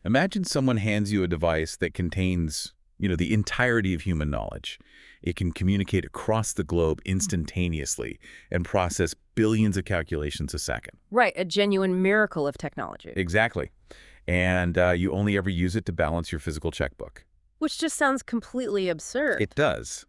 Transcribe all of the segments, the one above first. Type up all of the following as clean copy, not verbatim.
Imagine someone hands you a device that contains, the entirety of human knowledge. It can communicate across the globe instantaneously and process billions of calculations a second. Right, a genuine miracle of technology. Exactly. And you only ever use it to balance your physical checkbook. Which just sounds completely absurd. It does.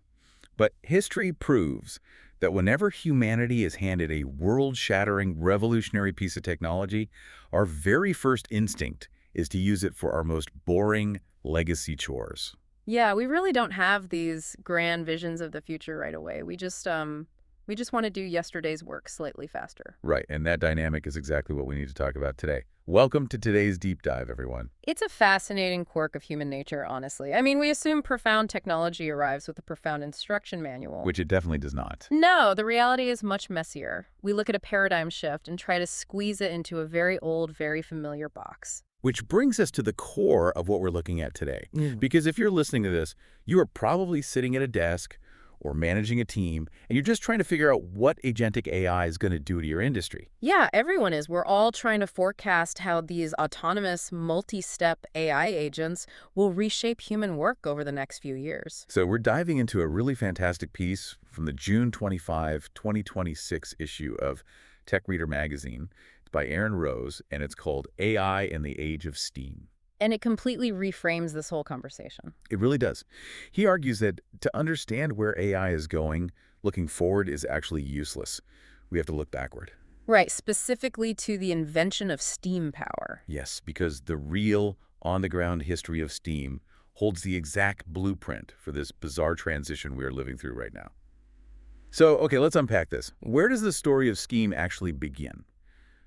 But history proves that whenever humanity is handed a world-shattering, revolutionary piece of technology, our very first instinct is to use it for our most boring legacy chores. Yeah, we really don't have these grand visions of the future right away. We just want to do yesterday's work slightly faster. Right, and that dynamic is exactly what we need to talk about today. Welcome to today's deep dive, everyone. It's a fascinating quirk of human nature, honestly. I mean, we assume profound technology arrives with a profound instruction manual. Which it definitely does not. No, the reality is much messier. We look at a paradigm shift and try to squeeze it into a very old, very familiar box. Which brings us to the core of what we're looking at today. Because if you're listening to this, you are probably sitting at a desk or managing a team, and you're just trying to figure out what agentic AI is going to do to your industry. Yeah, everyone is. We're all trying to forecast how these autonomous, multi-step AI agents will reshape human work over the next few years. So we're diving into a really fantastic piece from the June 25, 2026 issue of Tech-Reader magazine. It's by Aaron Rose, and it's called AI in the Age of Steam. And it completely reframes this whole conversation. It really does. He argues that to understand where AI is going, looking forward is actually useless. We have to look backward. Right, specifically to the invention of steam power. Yes, because the real, on-the-ground history of steam holds the exact blueprint for this bizarre transition we are living through right now. So, okay, let's unpack this. Where does the story of steam actually begin?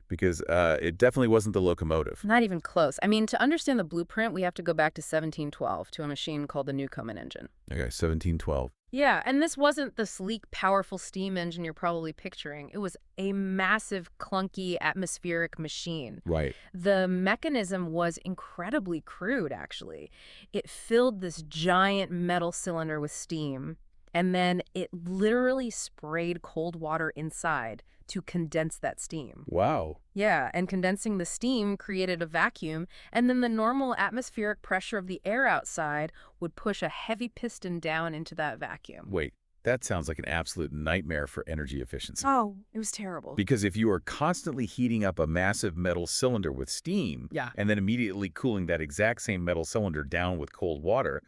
Because it definitely wasn't the locomotive. Not even close. I mean, to understand the blueprint, we have to go back to 1712 to a machine called the Newcomen engine. Okay, 1712. Yeah, and this wasn't the sleek, powerful steam engine you're probably picturing. It was a massive, clunky, atmospheric machine. Right. The mechanism was incredibly crude, actually. It filled this giant metal cylinder with steam, and then it literally sprayed cold water inside to condense that steam. Wow. Yeah, and condensing the steam created a vacuum, and then the normal atmospheric pressure of the air outside would push a heavy piston down into that vacuum. Wait, that sounds like an absolute nightmare for energy efficiency. Oh, it was terrible. Because if you are constantly heating up a massive metal cylinder with steam, and then immediately cooling that exact same metal cylinder down with cold water,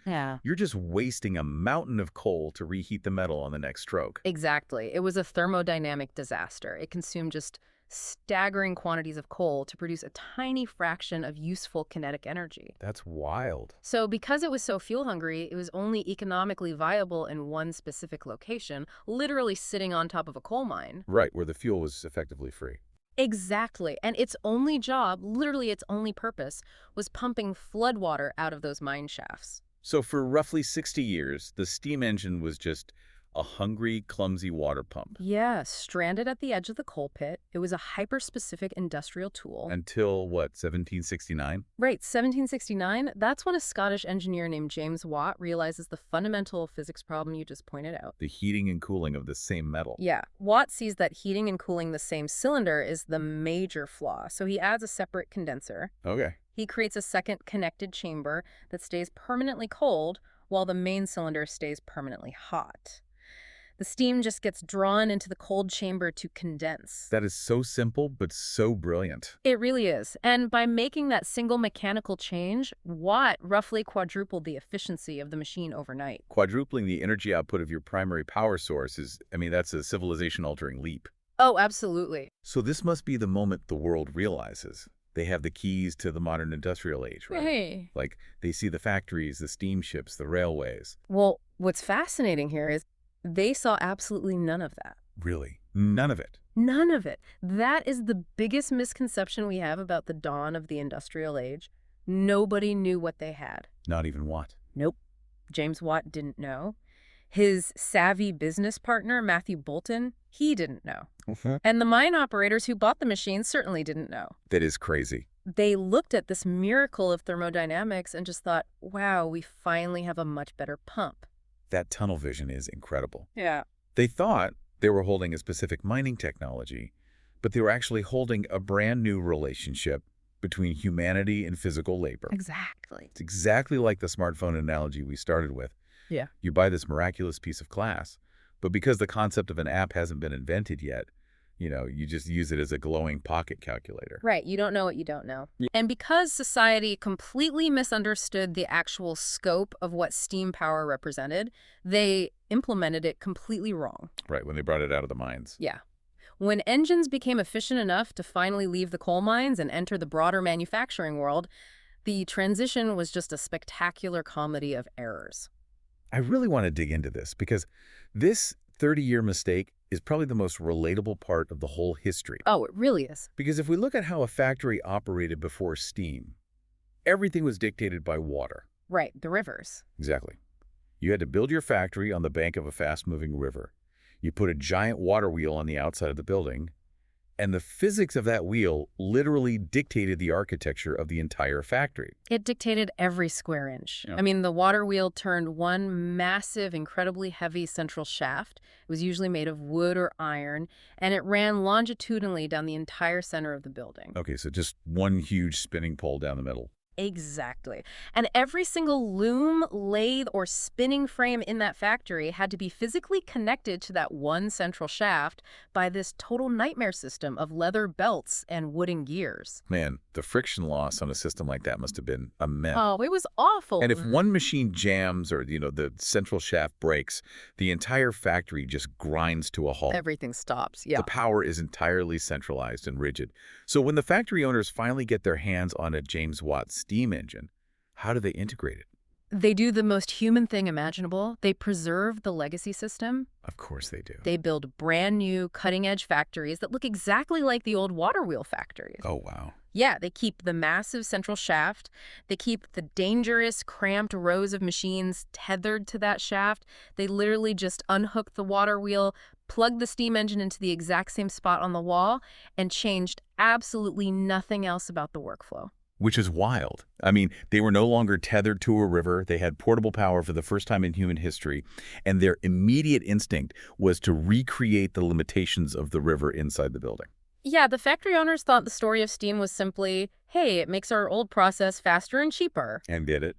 you're just wasting a mountain of coal to reheat the metal on the next stroke. Exactly. It was a thermodynamic disaster. It consumed just staggering quantities of coal to produce a tiny fraction of useful kinetic energy. That's wild. So because it was so fuel-hungry, it was only economically viable in one specific location, literally sitting on top of a coal mine. Right, where the fuel was effectively free. Exactly. And its only job, literally its only purpose, was pumping floodwater out of those mine shafts. So for roughly 60 years, the steam engine was just a hungry, clumsy water pump. Yeah, stranded at the edge of the coal pit. It was a hyper-specific industrial tool. Until, what, 1769? Right, 1769. That's when a Scottish engineer named James Watt realizes the fundamental physics problem you just pointed out. The heating and cooling of the same metal. Yeah, Watt sees that heating and cooling the same cylinder is the major flaw, so he adds a separate condenser. Okay. He creates a second connected chamber that stays permanently cold while the main cylinder stays permanently hot. The steam just gets drawn into the cold chamber to condense. That is so simple, but so brilliant. It really is. And by making that single mechanical change, Watt roughly quadrupled the efficiency of the machine overnight. Quadrupling the energy output of your primary power source is, that's a civilization-altering leap. Oh, absolutely. So this must be the moment the world realizes they have the keys to the modern industrial age, right? Hey. Like, they see the factories, the steamships, the railways. Well, what's fascinating here is they saw absolutely none of that. Really? None of it? None of it. That is the biggest misconception we have about the dawn of the industrial age. Nobody knew what they had. Not even Watt? Nope. James Watt didn't know. His savvy business partner, Matthew Boulton, he didn't know. And the mine operators who bought the machine certainly didn't know. That is crazy. They looked at this miracle of thermodynamics and just thought, wow, we finally have a much better pump. That tunnel vision is incredible. Yeah. They thought they were holding a specific mining technology, but they were actually holding a brand new relationship between humanity and physical labor. Exactly. It's exactly like the smartphone analogy we started with. Yeah. You buy this miraculous piece of glass, but because the concept of an app hasn't been invented yet, you just use it as a glowing pocket calculator. Right. You don't know what you don't know. Yeah. And because society completely misunderstood the actual scope of what steam power represented, they implemented it completely wrong. Right, when they brought it out of the mines. Yeah. When engines became efficient enough to finally leave the coal mines and enter the broader manufacturing world, the transition was just a spectacular comedy of errors. I really want to dig into this because this 30-year mistake is probably the most relatable part of the whole history. Oh, it really is. Because if we look at how a factory operated before steam, everything was dictated by water. Right, the rivers. Exactly. You had to build your factory on the bank of a fast-moving river. You put a giant water wheel on the outside of the building, and the physics of that wheel literally dictated the architecture of the entire factory. It dictated every square inch. Yeah. I mean, the water wheel turned one massive, incredibly heavy central shaft. It was usually made of wood or iron, and it ran longitudinally down the entire center of the building. Okay, so just one huge spinning pole down the middle. Exactly. And every single loom, lathe, or spinning frame in that factory had to be physically connected to that one central shaft by this total nightmare system of leather belts and wooden gears. Man, the friction loss on a system like that must have been immense. Oh, it was awful. And if one machine jams or, the central shaft breaks, the entire factory just grinds to a halt. Everything stops, yeah. The power is entirely centralized and rigid. So when the factory owners finally get their hands on a James Watt steam engine, how do they integrate it? They do the most human thing imaginable. They preserve the legacy system. Of course they do. They build brand new, cutting-edge factories that look exactly like the old water wheel factories. Oh, wow. Yeah, they keep the massive central shaft. They keep the dangerous, cramped rows of machines tethered to that shaft. They literally just unhooked the water wheel, plugged the steam engine into the exact same spot on the wall, and changed absolutely nothing else about the workflow. Which is wild. I mean, they were no longer tethered to a river. They had portable power for the first time in human history, and their immediate instinct was to recreate the limitations of the river inside the building. Yeah, the factory owners thought the story of steam was simply, hey, it makes our old process faster and cheaper. And did it?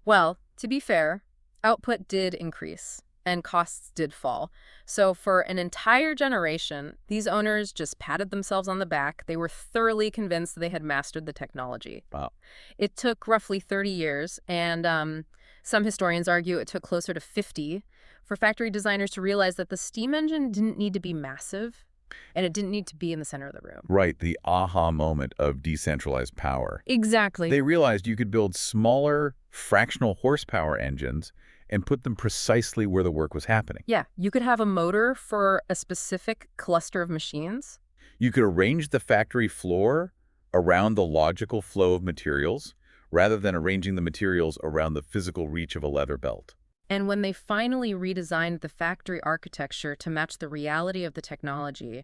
Well, to be fair, output did increase and costs did fall. So for an entire generation, these owners just patted themselves on the back. They were thoroughly convinced they had mastered the technology. Wow. It took roughly 30 years, and some historians argue it took closer to 50 for factory designers to realize that the steam engine didn't need to be massive, and it didn't need to be in the center of the room. Right, the aha moment of decentralized power. Exactly. They realized you could build smaller, fractional horsepower engines and put them precisely where the work was happening. Yeah, you could have a motor for a specific cluster of machines. You could arrange the factory floor around the logical flow of materials rather than arranging the materials around the physical reach of a leather belt. And when they finally redesigned the factory architecture to match the reality of the technology,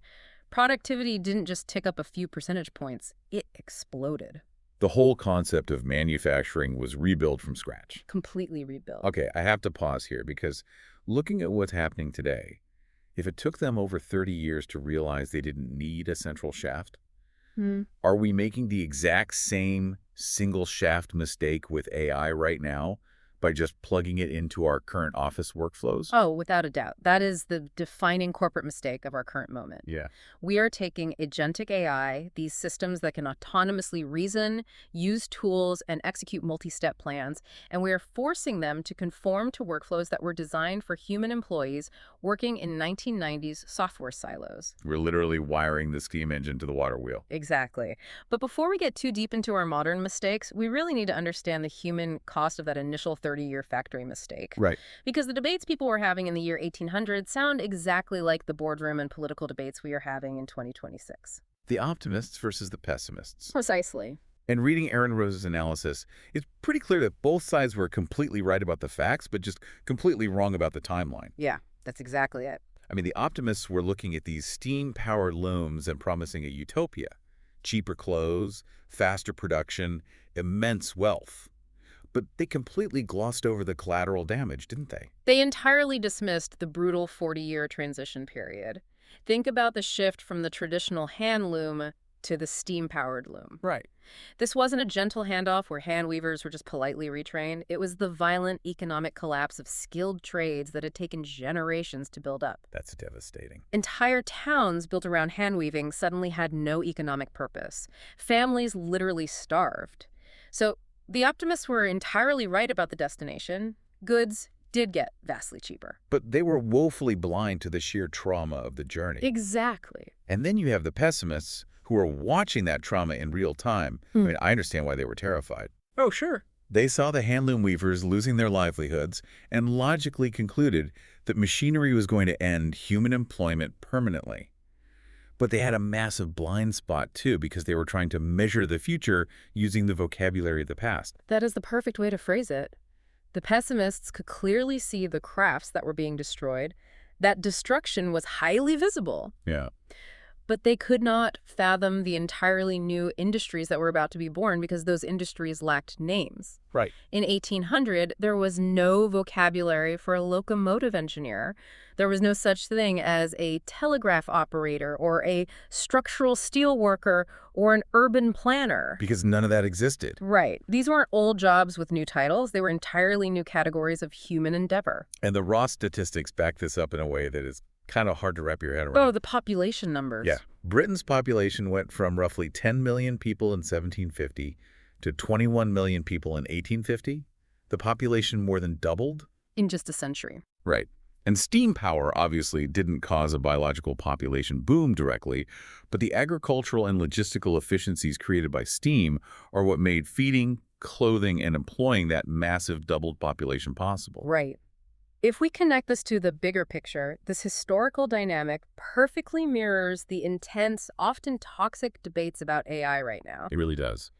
productivity didn't just tick up a few percentage points, it exploded. The whole concept of manufacturing was rebuilt from scratch. Completely rebuilt. Okay, I have to pause here because looking at what's happening today, if it took them over 30 years to realize they didn't need a central shaft, are we making the exact same single shaft mistake with AI right now by just plugging it into our current office workflows? Oh, without a doubt. That is the defining corporate mistake of our current moment. Yeah. We are taking agentic AI, these systems that can autonomously reason, use tools, and execute multi-step plans, and we are forcing them to conform to workflows that were designed for human employees working in 1990s software silos. We're literally wiring the steam engine to the water wheel. Exactly. But before we get too deep into our modern mistakes, we really need to understand the human cost of that initial 30-year factory mistake. Right. Because the debates people were having in the year 1800 sound exactly like the boardroom and political debates we are having in 2026. The optimists versus the pessimists. Precisely. And reading Aaron Rose's analysis, it's pretty clear that both sides were completely right about the facts, but just completely wrong about the timeline. Yeah, that's exactly it. I mean, the optimists were looking at these steam-powered looms and promising a utopia. Cheaper clothes, faster production, immense wealth. But they completely glossed over the collateral damage, didn't they? They entirely dismissed the brutal 40-year transition period. Think about the shift from the traditional hand loom to the steam-powered loom. Right. This wasn't a gentle handoff where hand weavers were just politely retrained. It was the violent economic collapse of skilled trades that had taken generations to build up. That's devastating. Entire towns built around hand weaving suddenly had no economic purpose. Families literally starved. So the optimists were entirely right about the destination. Goods did get vastly cheaper. But they were woefully blind to the sheer trauma of the journey. Exactly. And then you have the pessimists who are watching that trauma in real time. I mean, I understand why they were terrified. Oh, sure. They saw the handloom weavers losing their livelihoods and logically concluded that machinery was going to end human employment permanently. But they had a massive blind spot, too, because they were trying to measure the future using the vocabulary of the past. That is the perfect way to phrase it. The pessimists could clearly see the crafts that were being destroyed. That destruction was highly visible. Yeah. But they could not fathom the entirely new industries that were about to be born because those industries lacked names. Right. In 1800, there was no vocabulary for a locomotive engineer. There was no such thing as a telegraph operator or a structural steel worker or an urban planner. Because none of that existed. Right. These weren't old jobs with new titles. They were entirely new categories of human endeavor. And the raw statistics back this up in a way that is kind of hard to wrap your head around. Oh, the population numbers. Yeah. Britain's population went from roughly 10 million people in 1750 to 21 million people in 1850. The population more than doubled. In just a century. Right. And steam power obviously didn't cause a biological population boom directly, but the agricultural and logistical efficiencies created by steam are what made feeding, clothing, and employing that massive doubled population possible. Right. If we connect this to the bigger picture, this historical dynamic perfectly mirrors the intense, often toxic debates about AI right now. It really does.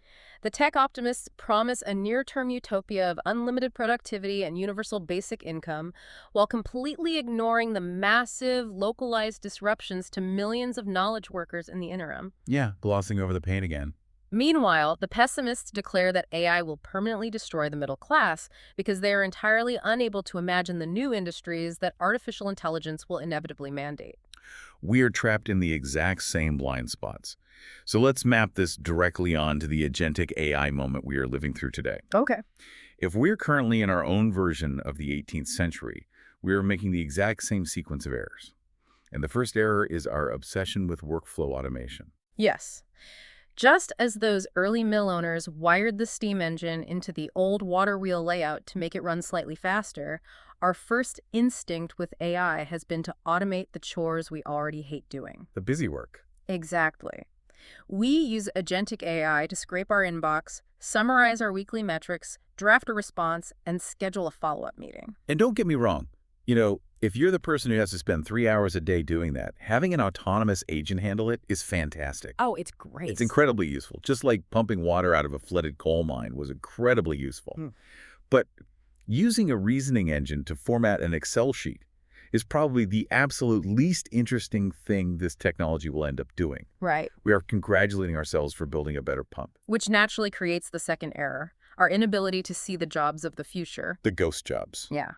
The tech optimists promise a near-term utopia of unlimited productivity and universal basic income, while completely ignoring the massive, localized disruptions to millions of knowledge workers in the interim. Yeah, glossing over the pain again. Meanwhile, the pessimists declare that AI will permanently destroy the middle class because they are entirely unable to imagine the new industries that artificial intelligence will inevitably mandate. We are trapped in the exact same blind spots. So let's map this directly onto the agentic AI moment we are living through today. Okay. If we're currently in our own version of the 18th century, we are making the exact same sequence of errors. And the first error is our obsession with workflow automation. Yes. Just as those early mill owners wired the steam engine into the old water wheel layout to make it run slightly faster, our first instinct with AI has been to automate the chores we already hate doing. The busy work. Exactly. We use agentic AI to scrape our inbox, summarize our weekly metrics, draft a response, and schedule a follow-up meeting. And don't get me wrong. You know, if you're the person who has to spend 3 hours a day doing that, having an autonomous agent handle it is fantastic. Oh, it's great. It's incredibly useful. Just like pumping water out of a flooded coal mine was incredibly useful. But using a reasoning engine to format an Excel sheet is probably the absolute least interesting thing this technology will end up doing. Right. We are congratulating ourselves for building a better pump. Which naturally creates the second error, our inability to see the jobs of the future. The ghost jobs. Yeah.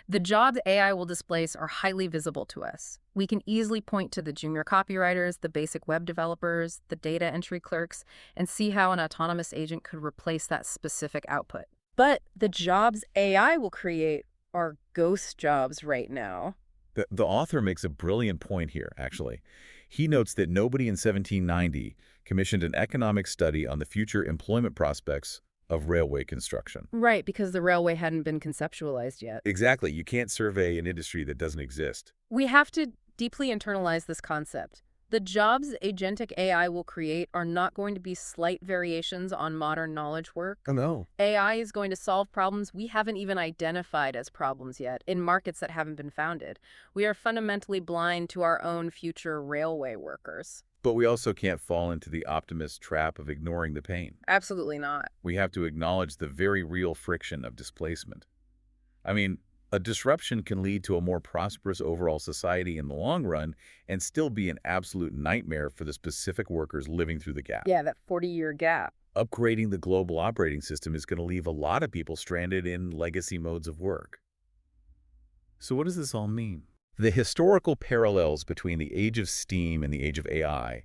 The jobs AI will displace are highly visible to us. We can easily point to the junior copywriters, the basic web developers, the data entry clerks, and see how an autonomous agent could replace that specific output. But the jobs AI will create are ghost jobs right now. The author makes a brilliant point here, actually. He notes that nobody in 1790 commissioned an economic study on the future employment prospects of railway construction. Right, because the railway hadn't been conceptualized yet. Exactly. You can't survey an industry that doesn't exist. We have to deeply internalize this concept. The jobs agentic AI will create are not going to be slight variations on modern knowledge work. Oh, no. AI is going to solve problems we haven't even identified as problems yet in markets that haven't been founded. We are fundamentally blind to our own future railway workers. But we also can't fall into the optimist trap of ignoring the pain. Absolutely not. We have to acknowledge the very real friction of displacement. I mean, a disruption can lead to a more prosperous overall society in the long run and still be an absolute nightmare for the specific workers living through the gap. Yeah, that 40-year gap. Upgrading the global operating system is going to leave a lot of people stranded in legacy modes of work. So what does this all mean? The historical parallels between the age of steam and the age of AI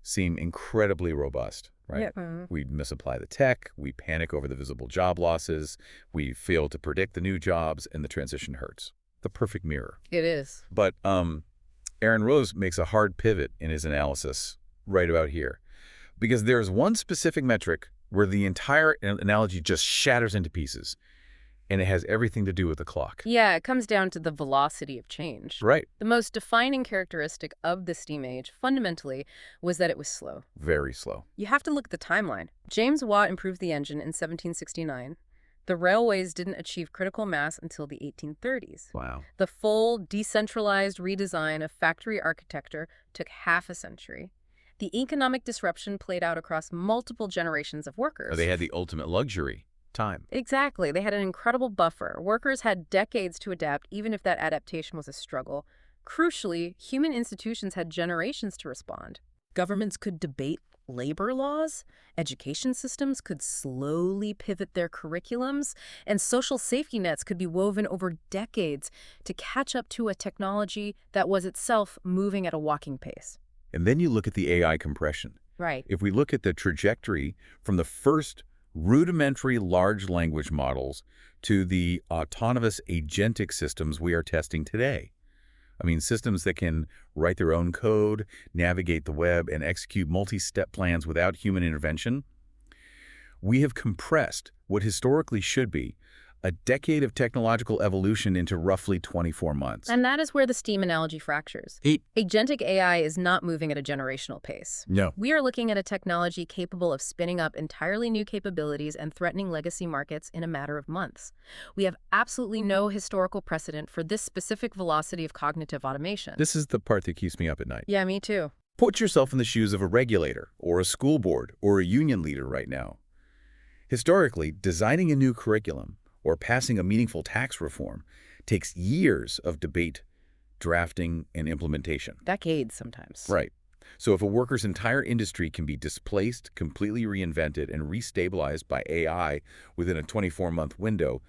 seem incredibly robust, right? Yeah. We misapply the tech, we panic over the visible job losses, we fail to predict the new jobs, and the transition hurts. The perfect mirror. It is. But Aaron Rose makes a hard pivot in his analysis right about here, because there's one specific metric where the entire analogy just shatters into pieces, and it has everything to do with the clock. Yeah, it comes down to the velocity of change. Right. The most defining characteristic of the steam age, fundamentally, was that it was slow. Very slow. You have to look at the timeline. James Watt improved the engine in 1769. The railways didn't achieve critical mass until the 1830s. Wow. The full, decentralized redesign of factory architecture took half a century. The economic disruption played out across multiple generations of workers. They had the ultimate luxury, time. Exactly. They had an incredible buffer. Workers had decades to adapt, even if that adaptation was a struggle. Crucially, human institutions had generations to respond. Governments could debate labor laws, education systems could slowly pivot their curriculums, and social safety nets could be woven over decades to catch up to a technology that was itself moving at a walking pace. And then you look at the AI compression. Right. If we look at the trajectory from the first rudimentary large language models to the autonomous agentic systems we are testing today. I mean, systems that can write their own code, navigate the web, and execute multi-step plans without human intervention. We have compressed what historically should be a decade of technological evolution into roughly 24 months. And that is where the STEAM analogy fractures. Agentic AI is not moving at a generational pace. No. We are looking at a technology capable of spinning up entirely new capabilities and threatening legacy markets in a matter of months. We have absolutely no historical precedent for this specific velocity of cognitive automation. This is the part that keeps me up at night. Yeah, me too. Put yourself in the shoes of a regulator or a school board or a union leader right now. Historically, designing a new curriculum or passing a meaningful tax reform takes years of debate, drafting, and implementation. Decades sometimes. Right. So if a worker's entire industry can be displaced, completely reinvented, and restabilized by AI within a 24-month window,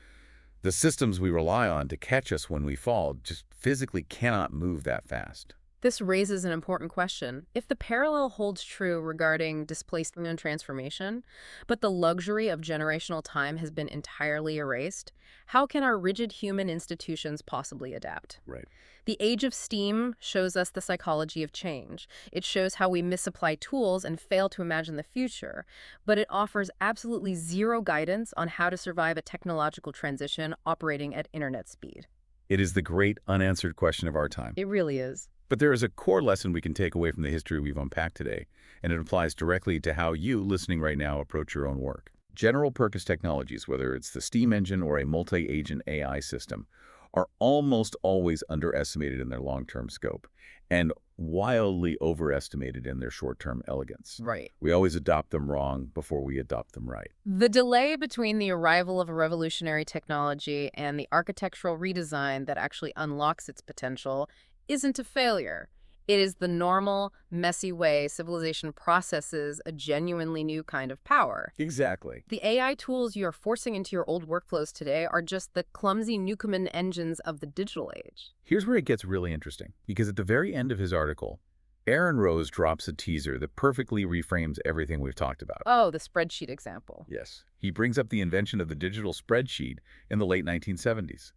the systems we rely on to catch us when we fall just physically cannot move that fast. This raises an important question. If the parallel holds true regarding displacement and transformation, but the luxury of generational time has been entirely erased, how can our rigid human institutions possibly adapt? Right. The age of STEAM shows us the psychology of change. It shows how we misapply tools and fail to imagine the future, but it offers absolutely zero guidance on how to survive a technological transition operating at internet speed. It is the great unanswered question of our time. It really is. But there is a core lesson we can take away from the history we've unpacked today, and it applies directly to how you, listening right now, approach your own work. General-purpose technologies, whether it's the steam engine or a multi-agent AI system, are almost always underestimated in their long-term scope and wildly overestimated in their short-term elegance. Right. We always adopt them wrong before we adopt them right. The delay between the arrival of a revolutionary technology and the architectural redesign that actually unlocks its potential isn't a failure. It is the normal, messy way civilization processes a genuinely new kind of power. Exactly. The AI tools you are forcing into your old workflows today are just the clumsy Newcomen engines of the digital age. Here's where it gets really interesting, because at the very end of his article, Aaron Rose drops a teaser that perfectly reframes everything we've talked about. Oh, the spreadsheet example. Yes. He brings up the invention of the digital spreadsheet in the late 1970s.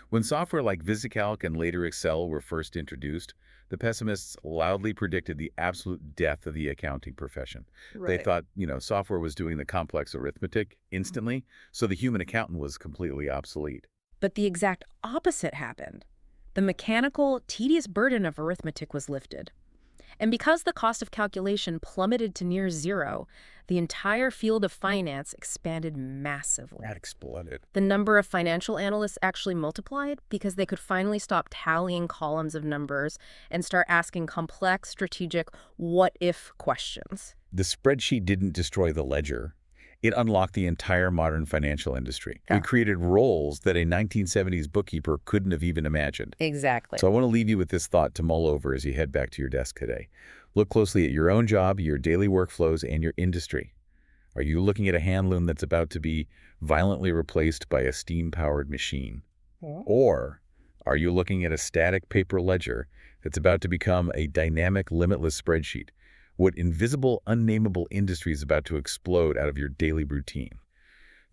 When software like VisiCalc and later Excel were first introduced, the pessimists loudly predicted the absolute death of the accounting profession. Right. They thought, software was doing the complex arithmetic instantly, so the human accountant was completely obsolete. But the exact opposite happened. The mechanical, tedious burden of arithmetic was lifted. And because the cost of calculation plummeted to near zero, the entire field of finance expanded massively. That exploded. The number of financial analysts actually multiplied because they could finally stop tallying columns of numbers and start asking complex, strategic, what-if questions. The spreadsheet didn't destroy the ledger. It unlocked the entire modern financial industry. Yeah. It created roles that a 1970s bookkeeper couldn't have even imagined. Exactly. So I want to leave you with this thought to mull over as you head back to your desk today. Look closely at your own job, your daily workflows, and your industry. Are you looking at a hand loom that's about to be violently replaced by a steam-powered machine? Or are you looking at a static paper ledger that's about to become a dynamic, limitless spreadsheet what invisible, unnameable industry is about to explode out of your daily routine.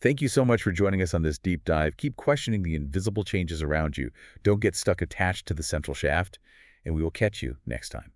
Thank you so much for joining us on this deep dive. Keep questioning the invisible changes around you. Don't get stuck attached to the central shaft, and we will catch you next time.